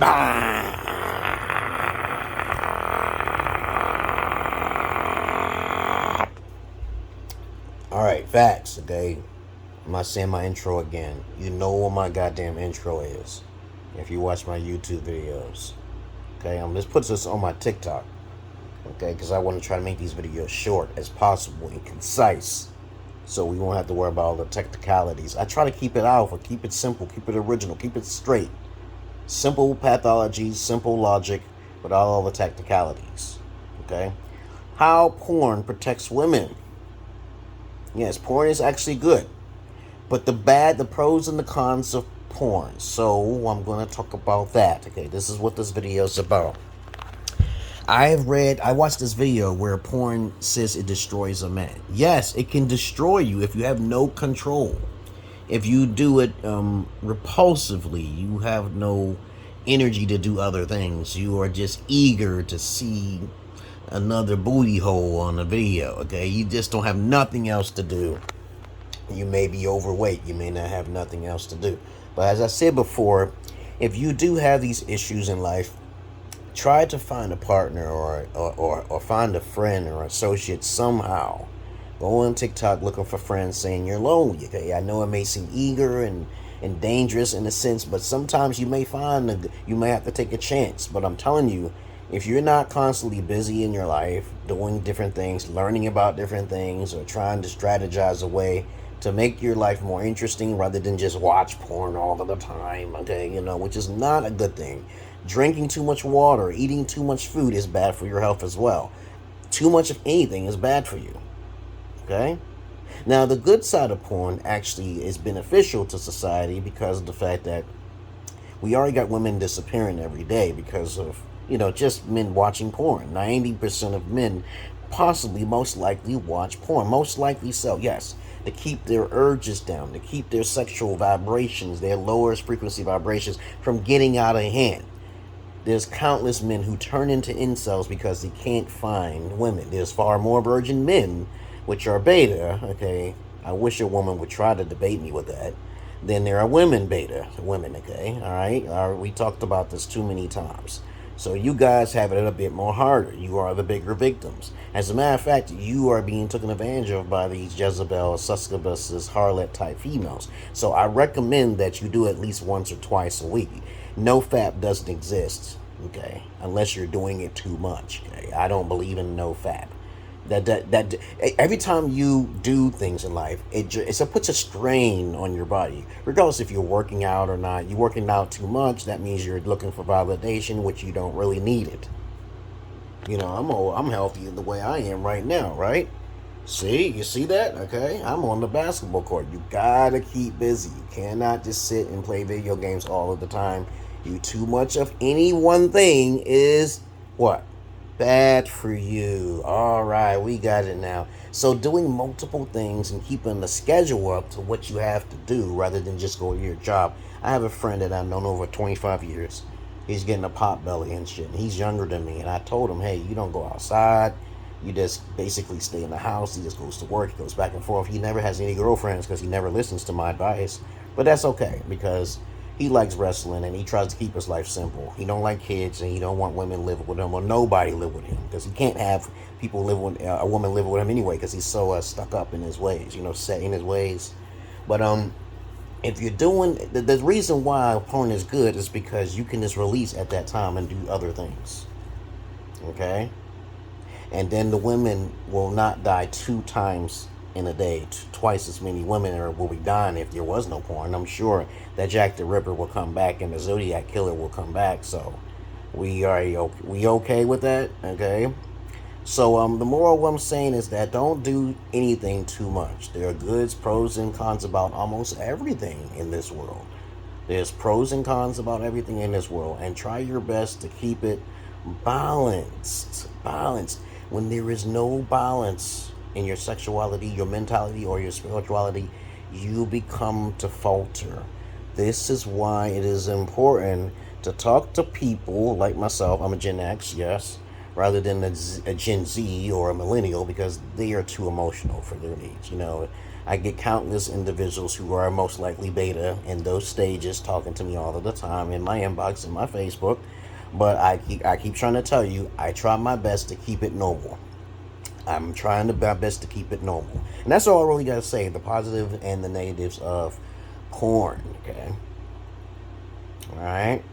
Alright, facts, okay? I'm not saying my intro again. You know what my goddamn intro is if you watch my YouTube videos. Okay, I'm just put this on my TikTok. Okay, because I want to try to make these videos short as possible and concise, so we won't have to worry about all the technicalities. I try to keep it alpha, keep it simple, keep it original, keep it straight. Simple pathology, simple logic, without all the technicalities. Okay? How porn protects women. Yes, porn is actually good. But the pros and the cons of porn. So I'm going to talk about that. Okay, this is what this video is about. I watched this video where porn says it destroys a man. Yes, it can destroy you if you have no control. If you do it repulsively, you have no energy to do other things. You are just eager to see another booty hole on the video, okay? You just don't have nothing else to do. You may be overweight. You may not have nothing else to do. But as I said before, if you do have these issues in life, try to find a partner or find a friend or associate somehow. Go on TikTok looking for friends saying you're lonely. Okay, I know it may seem eager and dangerous in a sense, but sometimes you may you may have to take a chance. But I'm telling you, if you're not constantly busy in your life, doing different things, learning about different things, or trying to strategize a way to make your life more interesting rather than just watch porn all of the time, okay, which is not a good thing. Drinking too much water, eating too much food is bad for your health as well. Too much of anything is bad for you, okay? Now, the good side of porn actually is beneficial to society because of the fact that we already got women disappearing every day because of, just men watching porn. 90% of men possibly most likely watch porn. Most likely so, yes. To keep their urges down, to keep their sexual vibrations, their lowest frequency vibrations from getting out of hand. There's countless men who turn into incels because they can't find women. There's far more virgin men, which are beta, okay? I wish a woman would try to debate me with that. Then there are women okay? All right? We talked about this too many times. So you guys have it a bit more harder. You are the bigger victims. As a matter of fact, you are being taken advantage of by these Jezebel, succubusses, harlot type females. So I recommend that you do at least once or twice a week. No fap doesn't exist, okay, unless you're doing it too much, okay? I don't believe in no fap. That every time you do things in life, it puts a strain on your body, regardless if you're working out or not. You're working out too much, that means you're looking for validation, which you don't really need it. I'm healthy the way I am right now, right? You see that? Okay, I'm on the basketball court. You gotta keep busy. You cannot just sit and play video games all of the time. Too much of any one thing is what? Bad for you. All right, we got it now. So doing multiple things and keeping the schedule up to what you have to do rather than just go to your job. I have a friend that I've known over 25 years. He's getting a pot belly and shit. And he's younger than me. And I told him, hey, you don't go outside. You just basically stay in the house. He just goes to work. He goes back and forth. He never has any girlfriends because he never listens to my advice. But that's okay because he likes wrestling and he tries to keep his life simple. He don't like kids and he don't want women live with him or nobody live with him because he can't have people live with a woman live with him anyway because he's so stuck up in his ways, set in his ways. But if you're doing the reason why porn is good is because you can just release at that time and do other things. Okay, and then the women will not die 2 times in a day. Twice as many women will be dying if there was no porn. I'm sure that Jack the Ripper will come back and the Zodiac Killer will come back. So we okay with that, okay? So the moral of what I'm saying is that don't do anything too much. There are goods, pros, and cons about almost everything in this world. There's pros and cons about everything in this world, and try your best to keep it balanced. When there is no balance in your sexuality, your mentality, or your spirituality, you become to falter. This is why it is important to talk to people like myself. I'm a Gen X, yes, rather than a Gen Z or a millennial, because they are too emotional for their needs. I get countless individuals who are most likely beta in those stages talking to me all of the time in my inbox, in my Facebook. But I keep trying to tell you, I try my best to keep it normal. I'm trying my best to keep it normal. And that's all I really got to say, the positive and the negatives of porn, okay? All right?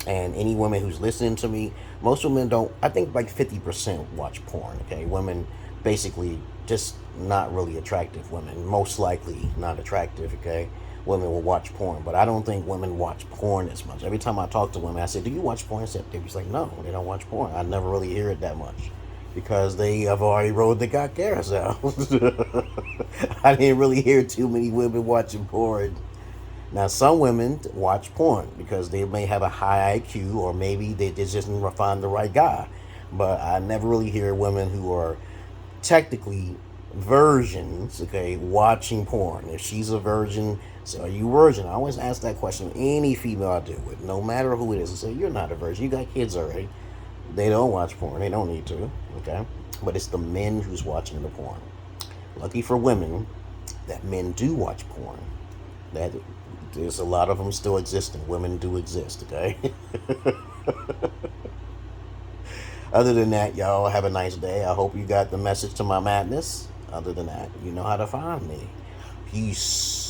And any woman who's listening to me, most women don't, I think like 50% watch porn, okay? Women basically just not really attractive women, most likely not attractive, okay? Women will watch porn, but I don't think women watch porn as much. Every time I talk to women, I say, do you watch porn? They're just like, no, they don't watch porn. I never really hear it that much because they have already rode the goddamn out. I didn't really hear too many women watching porn. Now, some women watch porn because they may have a high IQ or maybe they just didn't find the right guy. But I never really hear women who are technically virgins, okay, watching porn. If she's a virgin, so are you a virgin? I always ask that question any female I deal with, no matter who it is. I say, you're not a virgin. You got kids already. They don't watch porn. They don't need to, okay? But it's the men who's watching the porn. Lucky for women that men do watch porn. That there's a lot of them still existing. Women do exist, okay? Other than that, y'all have a nice day. I hope you got the message to my madness. Other than that, you know how to find me. Peace.